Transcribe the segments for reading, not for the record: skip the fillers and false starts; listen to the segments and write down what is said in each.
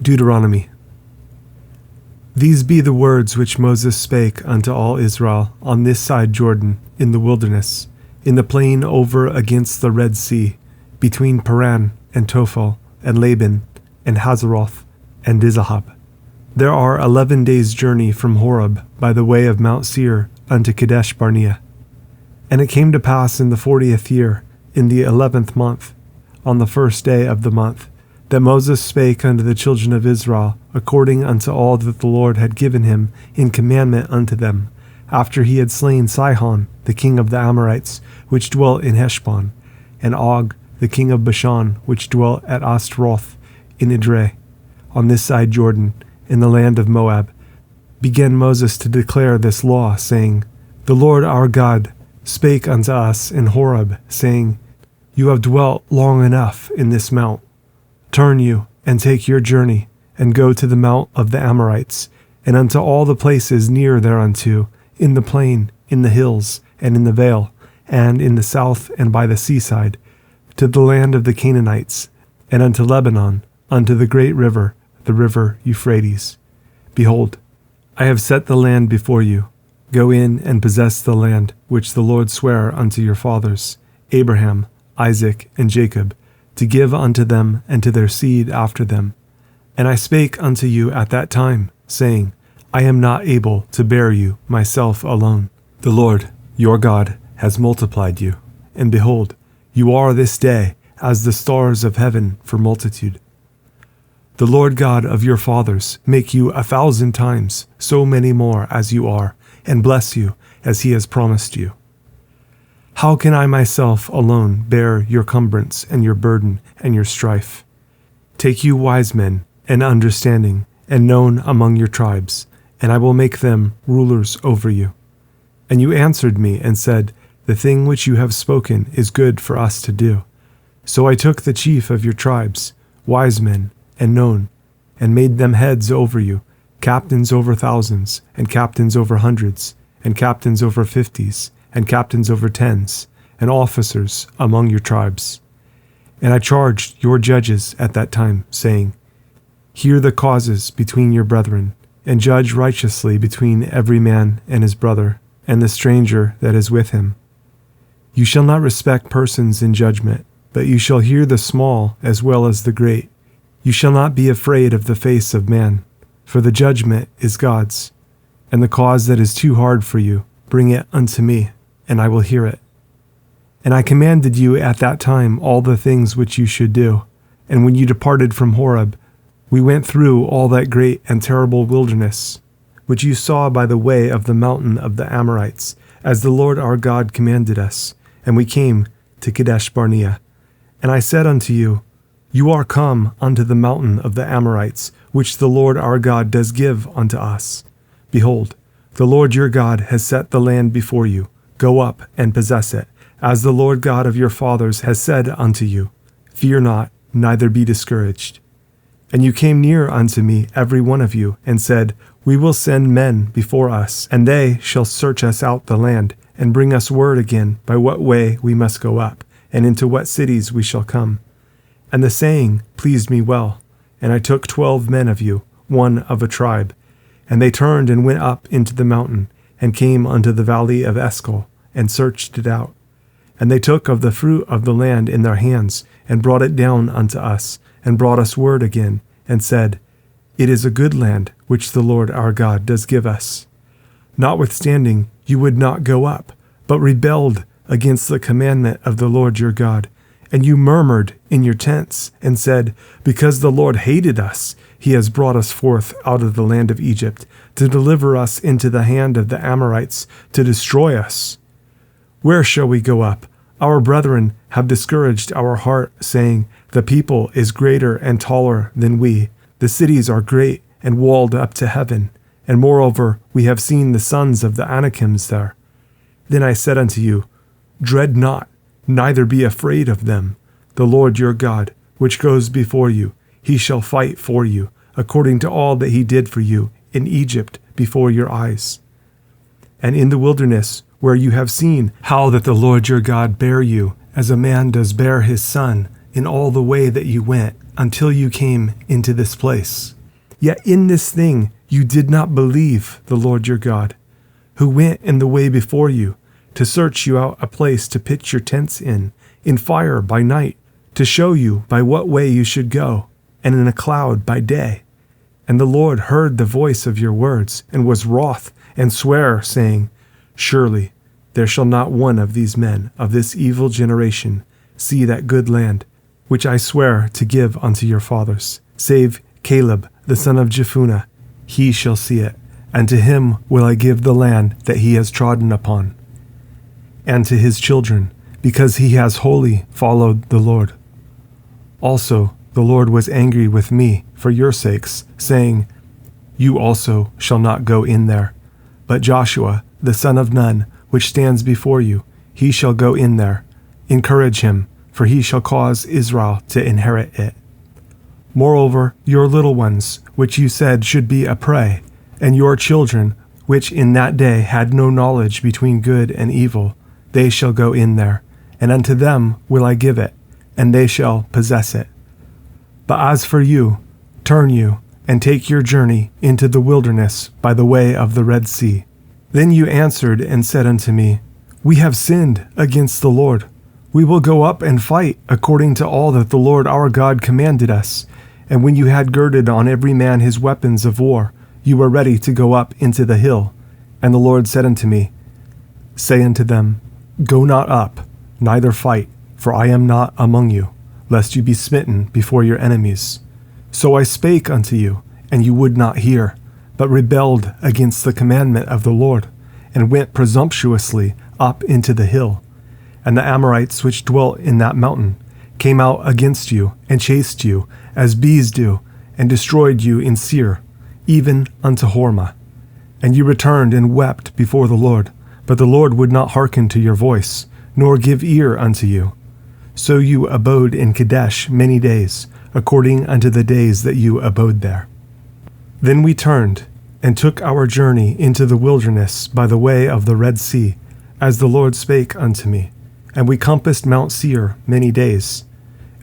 Deuteronomy. These be the words which Moses spake unto all Israel on this side Jordan, in the wilderness, in the plain over against the Red Sea, between Paran and Tophel, and Laban, and Hazeroth, and Dizahab. There are 11 days' journey from Horeb by the way of Mount Seir unto Kadesh Barnea. And it came to pass in the 40th year, in the 11th month, on the first day of the month, that Moses spake unto the children of Israel, according unto all that the Lord had given him in commandment unto them, after he had slain Sihon, the king of the Amorites, which dwelt in Heshbon, and Og, the king of Bashan, which dwelt at Ashtaroth in Edrei, on this side Jordan, in the land of Moab. Began Moses to declare this law, saying, The Lord our God spake unto us in Horeb, saying, You have dwelt long enough in this mount. Turn you, and take your journey, and go to the mount of the Amorites, and unto all the places near thereunto, in the plain, in the hills, and in the vale, and in the south and by the seaside, to the land of the Canaanites, and unto Lebanon, unto the great river, the river Euphrates. Behold, I have set the land before you. Go in and possess the land which the Lord sware unto your fathers, Abraham, Isaac, and Jacob, to give unto them and to their seed after them. And I spake unto you at that time, saying, I am not able to bear you myself alone. The Lord, your God, has multiplied you, and behold, you are this day as the stars of heaven for multitude. The Lord God of your fathers make you 1,000 times so many more as you are, and bless you as he has promised you. How can I myself alone bear your cumbrance and your burden and your strife? Take you wise men and understanding and known among your tribes, and I will make them rulers over you. And you answered me and said, The thing which you have spoken is good for us to do. So I took the chief of your tribes, wise men and known, and made them heads over you, captains over thousands, and captains over hundreds, and captains over 50s, and captains over 10s, and officers among your tribes. And I charged your judges at that time, saying, Hear the causes between your brethren, and judge righteously between every man and his brother, and the stranger that is with him. You shall not respect persons in judgment, but you shall hear the small as well as the great. You shall not be afraid of the face of man, for the judgment is God's. And the cause that is too hard for you, bring it unto me, and I will hear it. And I commanded you at that time all the things which you should do. And when you departed from Horeb, we went through all that great and terrible wilderness, which you saw by the way of the mountain of the Amorites, as the Lord our God commanded us. And we came to Kadesh Barnea. And I said unto you, You are come unto the mountain of the Amorites, which the Lord our God does give unto us. Behold, the Lord your God has set the land before you. Go up and possess it, as the Lord God of your fathers has said unto you. Fear not, neither be discouraged. And you came near unto me, every one of you, and said, We will send men before us, and they shall search us out the land, and bring us word again by what way we must go up, and into what cities we shall come. And the saying pleased me well. And I took 12 men of you, one of a tribe. And they turned and went up into the mountain, and came unto the valley of Eshcol, and searched it out. And they took of the fruit of the land in their hands, and brought it down unto us, and brought us word again, and said, It is a good land which the Lord our God does give us. Notwithstanding, you would not go up, but rebelled against the commandment of the Lord your God. And you murmured in your tents, and said, Because the Lord hated us, he has brought us forth out of the land of Egypt, to deliver us into the hand of the Amorites, to destroy us. Where shall we go up? Our brethren have discouraged our heart, saying, The people is greater and taller than we. The cities are great and walled up to heaven. And moreover, we have seen the sons of the Anakims there. Then I said unto you, Dread not, neither be afraid of them. The Lord your God, which goes before you, he shall fight for you, according to all that he did for you in Egypt before your eyes. And in the wilderness, where you have seen how that the Lord your God bare you, as a man does bear his son, in all the way that you went, until you came into this place. Yet in this thing you did not believe the Lord your God, who went in the way before you, to search you out a place to pitch your tents in fire by night, to show you by what way you should go, and in a cloud by day. And the Lord heard the voice of your words, and was wroth, and sware, saying, Surely there shall not one of these men of this evil generation see that good land, which I swear to give unto your fathers, save Caleb the son of Jephunneh. He shall see it, and to him will I give the land that he has trodden upon, and to his children, because he has wholly followed the Lord. Also the Lord was angry with me for your sakes, saying, You also shall not go in there. But Joshua, the son of Nun, which stands before you, he shall go in there. Encourage him, for he shall cause Israel to inherit it. Moreover, your little ones, which you said should be a prey, and your children, which in that day had no knowledge between good and evil, they shall go in there, and unto them will I give it, and they shall possess it. But as for you, turn you, and take your journey into the wilderness by the way of the Red Sea. Then you answered and said unto me, We have sinned against the Lord. We will go up and fight according to all that the Lord our God commanded us. And when you had girded on every man his weapons of war, you were ready to go up into the hill. And the Lord said unto me, Say unto them, Go not up, neither fight, for I am not among you, lest you be smitten before your enemies. So I spake unto you, and you would not hear, but rebelled against the commandment of the Lord, and went presumptuously up into the hill. And the Amorites which dwelt in that mountain came out against you, and chased you, as bees do, and destroyed you in Seir, even unto Hormah. And you returned and wept before the Lord, but the Lord would not hearken to your voice, nor give ear unto you. So you abode in Kadesh many days, according unto the days that you abode there. Then we turned, and took our journey into the wilderness by the way of the Red Sea, as the Lord spake unto me. And we compassed Mount Seir many days.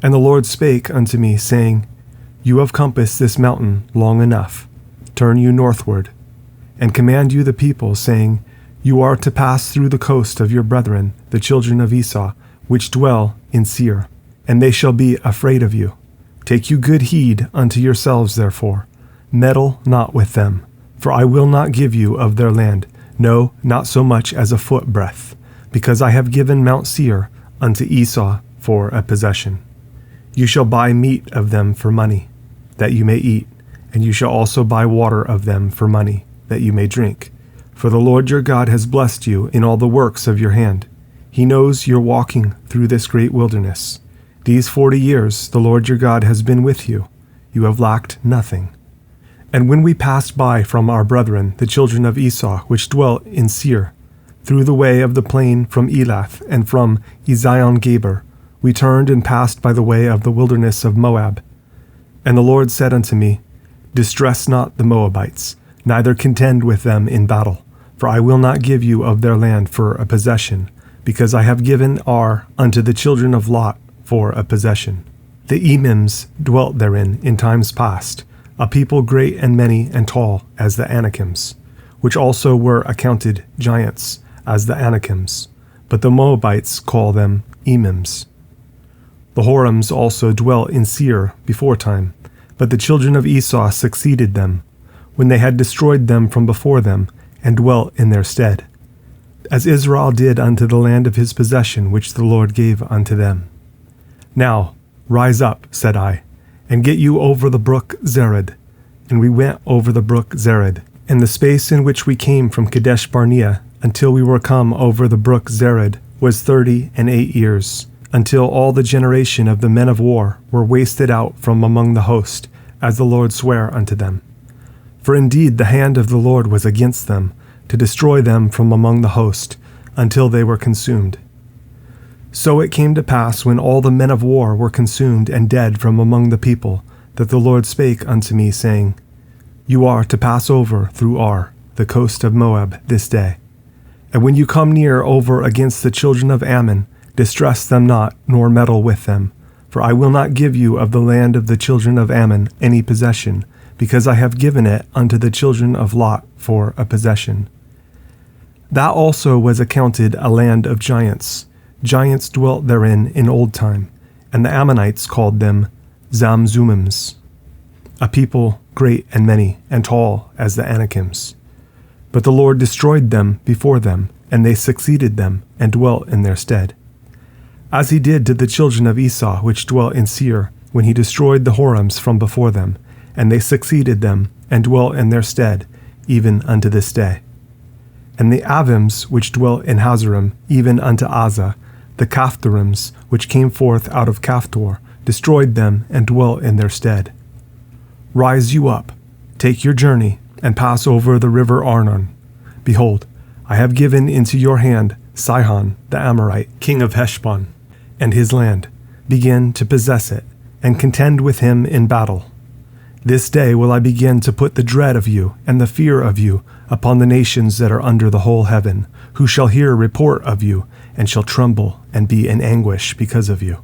And the Lord spake unto me, saying, You have compassed this mountain long enough. Turn you northward, and command you the people, saying, You are to pass through the coast of your brethren, the children of Esau, which dwell in Seir, and they shall be afraid of you. Take you good heed unto yourselves, therefore. Meddle not with them, for I will not give you of their land, no, not so much as a foot breadth, because I have given Mount Seir unto Esau for a possession. You shall buy meat of them for money, that you may eat, and you shall also buy water of them for money, that you may drink. For the Lord your God has blessed you in all the works of your hand. He knows you're walking through this great wilderness. These 40 years the Lord your God has been with you. You have lacked nothing. And when we passed by from our brethren, the children of Esau, which dwelt in Seir, through the way of the plain from Elath and from Ezion-Geber, we turned and passed by the way of the wilderness of Moab. And the Lord said unto me, Distress not the Moabites, neither contend with them in battle, for I will not give you of their land for a possession, because I have given Ar unto the children of Lot for a possession. The Emims dwelt therein in times past, a people great and many and tall as the Anakims, which also were accounted giants as the Anakims, but the Moabites call them Emims. The Horims also dwelt in Seir beforetime, but the children of Esau succeeded them, when they had destroyed them from before them, and dwelt in their stead, as Israel did unto the land of his possession which the Lord gave unto them. Now rise up, said I, and get you over the brook Zered. And we went over the brook Zered, and the space in which we came from Kadesh Barnea until we were come over the brook Zered was 38 years, until all the generation of the men of war were wasted out from among the host, as the Lord sware unto them. For indeed the hand of the Lord was against them, to destroy them from among the host, until they were consumed. So it came to pass, when all the men of war were consumed and dead from among the people, that the Lord spake unto me, saying, You are to pass over through Ar, the coast of Moab, this day. And when you come near over against the children of Ammon, distress them not, nor meddle with them, For I will not give you of the land of the children of Ammon any possession, because I have given it unto the children of Lot for a possession. That also was accounted a land of giants. Giants dwelt therein in old time, and the Ammonites called them Zamzummims, a people great and many, and tall as the Anakims. But the Lord destroyed them before them, and they succeeded them, and dwelt in their stead. As he did to the children of Esau which dwelt in Seir, when he destroyed the Horims from before them, and they succeeded them, and dwelt in their stead, even unto this day. And the Avims which dwelt in Hazarim, even unto Azza, the Caphtorims which came forth out of Caphtor, destroyed them, and dwelt in their stead. Rise you up, take your journey, and pass over the river Arnon. Behold, I have given into your hand Sihon the Amorite, king of Heshbon, and his land. Begin to possess it, and contend with him in battle. This day will I begin to put the dread of you and the fear of you upon the nations that are under the whole heaven, who shall hear report of you, and shall tremble and be in anguish because of you.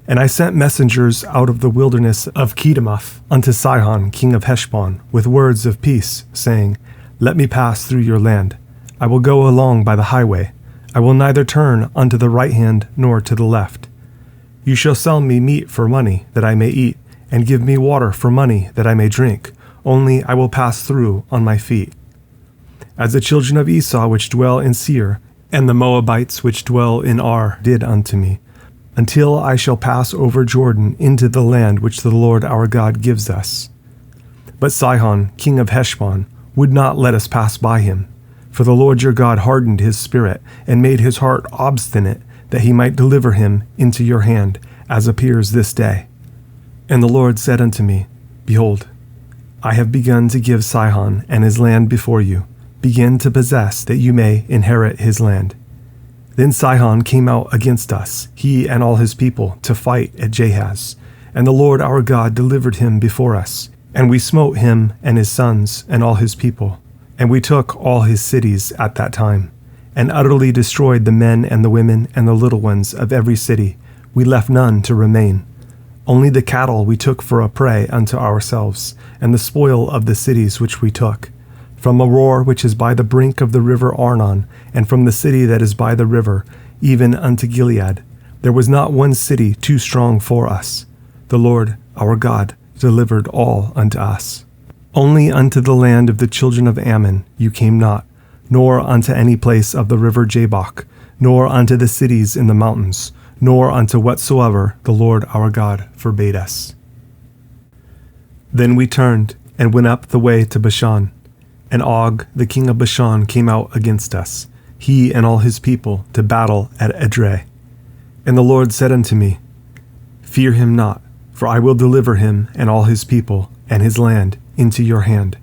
And I sent messengers out of the wilderness of Kedemoth unto Sihon king of Heshbon, with words of peace, saying, Let me pass through your land. I will go along by the highway. I will neither turn unto the right hand nor to the left. You shall sell me meat for money, that I may eat, and give me water for money, that I may drink. Only I will pass through on my feet. As the children of Esau which dwell in Seir, and the Moabites which dwell in Ar did unto me, until I shall pass over Jordan into the land which the Lord our God gives us. But Sihon, king of Heshbon, would not let us pass by him. For the Lord your God hardened his spirit, and made his heart obstinate, that he might deliver him into your hand, as appears this day. And the Lord said unto me, Behold, I have begun to give Sihon and his land before you. Begin to possess, that you may inherit his land. Then Sihon came out against us, he and all his people, to fight at Jahaz. And the Lord our God delivered him before us. And we smote him and his sons and all his people. And we took all his cities at that time, and utterly destroyed the men and the women and the little ones of every city. We left none to remain. Only the cattle we took for a prey unto ourselves, and the spoil of the cities which we took. From Aroer which is by the brink of the river Arnon, and from the city that is by the river, even unto Gilead, there was not one city too strong for us. The Lord our God delivered all unto us. Only unto the land of the children of Ammon you came not, nor unto any place of the river Jabbok, nor unto the cities in the mountains, nor unto whatsoever the Lord our God forbade us. Then we turned and went up the way to Bashan. And Og, the king of Bashan, came out against us, he and all his people, to battle at Edrei. And the Lord said unto me, Fear him not, for I will deliver him and all his people and his land into your hand.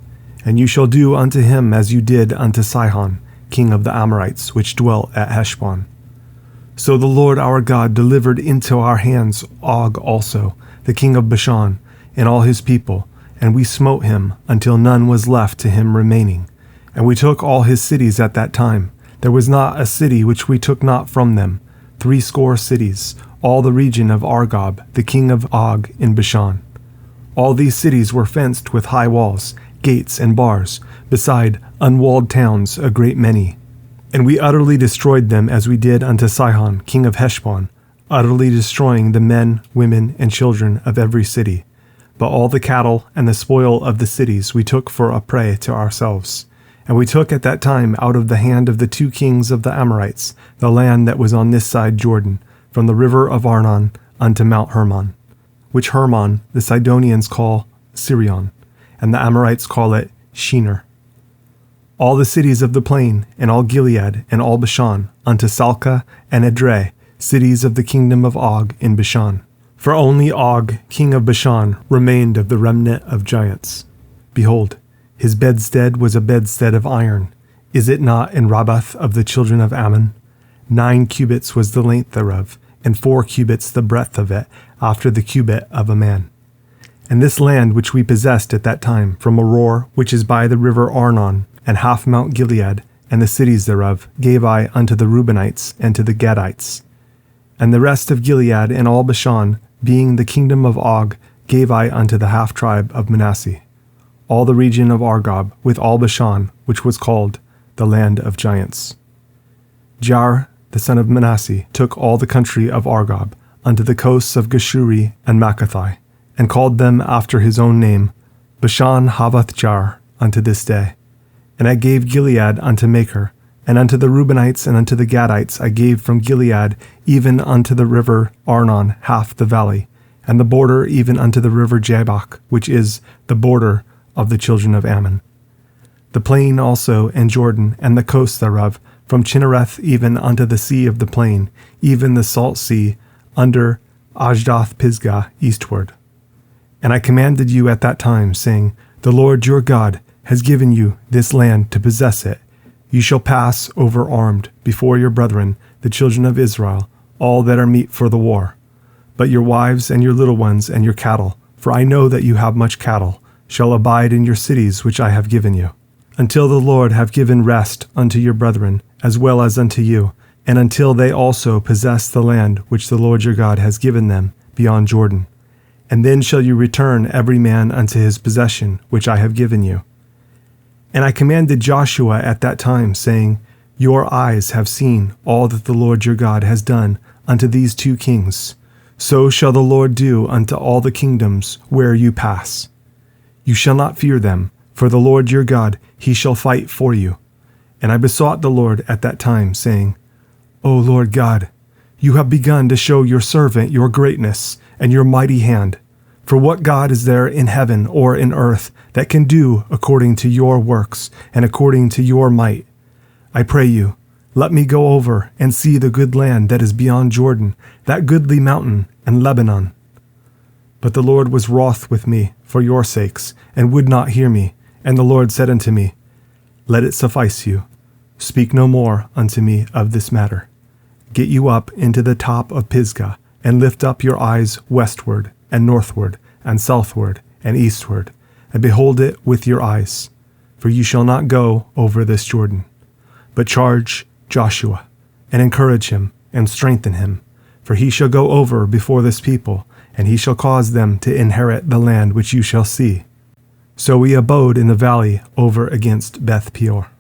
And you shall do unto him as you did unto Sihon, king of the Amorites, which dwelt at Heshbon. So the Lord our God delivered into our hands Og also, the king of Bashan, and all his people, and we smote him until none was left to him remaining. And we took all his cities at that time. There was not a city which we took not from them, 80 cities, all the region of Argob, the king of Og in Bashan. All these cities were fenced with high walls, gates, and bars, beside unwalled towns a great many. And we utterly destroyed them as we did unto Sihon, king of Heshbon, utterly destroying the men, women, and children of every city. But all the cattle and the spoil of the cities we took for a prey to ourselves. And we took at that time out of the hand of the 2 kings of the Amorites the land that was on this side Jordan, from the river of Arnon unto Mount Hermon, which Hermon the Sidonians call Sirion, and the Amorites call it Shinar. All the cities of the plain, and all Gilead, and all Bashan, unto Salcah and Edrei, cities of the kingdom of Og in Bashan. For only Og, king of Bashan, remained of the remnant of giants. Behold, his bedstead was a bedstead of iron. Is it not in Rabbath of the children of Ammon? 9 cubits was the length thereof, and 4 cubits the breadth of it, after the cubit of a man. And this land which we possessed at that time, from Aroer, which is by the river Arnon, and half Mount Gilead, and the cities thereof, gave I unto the Reubenites and to the Gadites. And the rest of Gilead and all Bashan being the kingdom of Og, gave I unto the half tribe of Manasseh, all the region of Argob, with all Bashan, which was called the land of giants. Jair, the son of Manasseh, took all the country of Argob, unto the coasts of Geshuri and Makkathai, and called them after his own name, Bashan Havoth Jair, unto this day. And I gave Gilead unto Machir, and unto the Reubenites and unto the Gadites I gave from Gilead even unto the river Arnon half the valley, and the border even unto the river Jabbok, which is the border of the children of Ammon. The plain also and Jordan, and the coast thereof, from Chinnereth even unto the sea of the plain, even the salt sea, under Ajdoth Pisgah eastward. And I commanded you at that time, saying, The Lord your God has given you this land to possess it. You shall pass over armed before your brethren, the children of Israel, all that are meet for the war. But your wives and your little ones and your cattle, for I know that you have much cattle, shall abide in your cities which I have given you, until the Lord have given rest unto your brethren, as well as unto you, and until they also possess the land which the Lord your God has given them beyond Jordan. And then shall you return every man unto his possession which I have given you. And I commanded Joshua at that time, saying, Your eyes have seen all that the Lord your God has done unto these two kings. So shall the Lord do unto all the kingdoms where you pass. You shall not fear them, for the Lord your God, he shall fight for you. And I besought the Lord at that time, saying, O Lord God, you have begun to show your servant your greatness and your mighty hand. For what God is there in heaven or in earth that can do according to your works and according to your might? I pray you, let me go over and see the good land that is beyond Jordan, that goodly mountain and Lebanon. But the Lord was wroth with me for your sakes, and would not hear me. And the Lord said unto me, Let it suffice you. Speak no more unto me of this matter. Get you up into the top of Pisgah, and lift up your eyes westward, and northward, and southward, and eastward, and behold it with your eyes. For you shall not go over this Jordan. But charge Joshua, and encourage him, and strengthen him. For he shall go over before this people, and he shall cause them to inherit the land which you shall see. So we abode in the valley over against Beth Peor.